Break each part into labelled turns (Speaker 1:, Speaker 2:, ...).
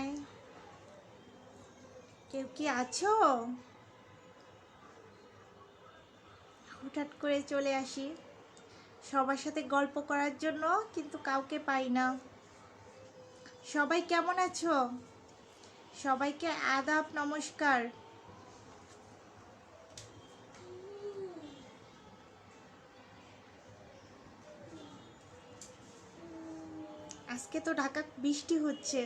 Speaker 1: High, কেউ কি আছো? হঠাৎ করে চলে আসি সবার সাথে গল্প করার জন্য, কিন্তু কাউকে পাই না। সবাই কেমন আছো? সবাইকে আদাব, নমস্কার। আজকে তো ঢাকা বৃষ্টি হচ্ছে।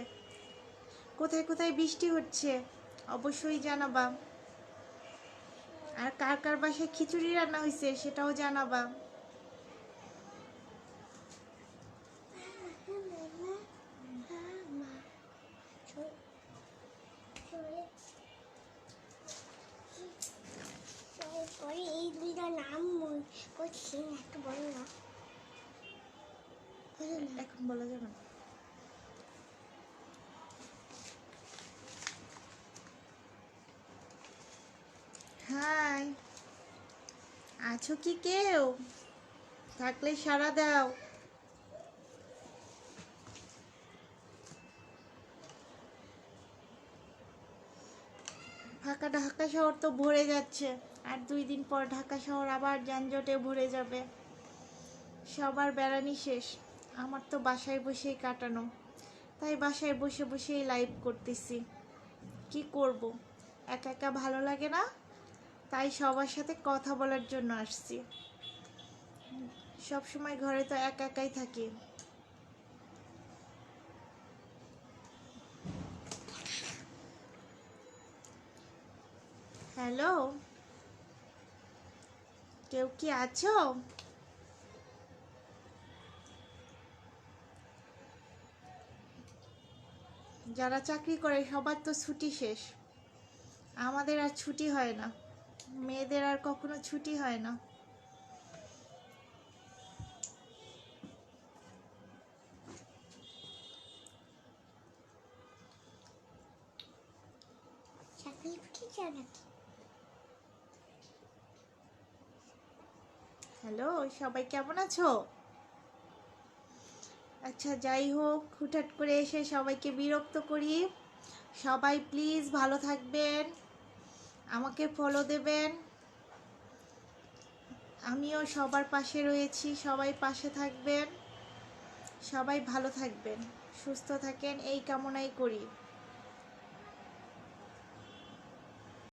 Speaker 1: কোথায় কোথায় বৃষ্টি হচ্ছে অবশ্যই জানাবা। আর কার কার বাসায় খিচুড়ি রান্না হয়েছে সেটাও জানাবা।
Speaker 2: এই দুইটা নাম করছি একটু বলো না।
Speaker 1: এখন বলা যাবে না। হাই, আছো কি কেউ? থাকলে সাড়া দাও। ফাঁকা ঢাকা শহর তো ভরে যাচ্ছে, আর 2 দিন পর ঢাকা শহর আবার যানজটে ভরে যাবে। সবার বেড়ানি শেষ, আমার তো বাসায় বসেই কাটানো, তাই বাসায় বসে বসেই লাইভ করতেছি। কি করব, একা একা ভালো লাগে না, তাই সবার সাথে কথা বলার জন্য আসছি। সব সময় ঘরে তো একা একাই থাকি। হ্যালো, কেউ কি আছো? যারা চাকরি করে সবার তো ছুটি শেষ, আমাদের আর ছুটি হয় না, মেয়েদের আর কখনো ছুটি হয় না।
Speaker 2: চাকরি ফুটি চাও নাকি?
Speaker 1: হ্যালো, সবাই কেমন আছো? আচ্ছা, যাই হোক, হুটহাট করে এসে সবাইকে বিরক্ত করি। সবাই প্লিজ ভালো থাকবেন, আমাকে ফলো দেবেন। আমিও সবার পাশে রয়েছি, সবাই পাশে থাকবেন। সবাই ভালো থাকবেন, সুস্থ থাকেন, এই কামনাই করি।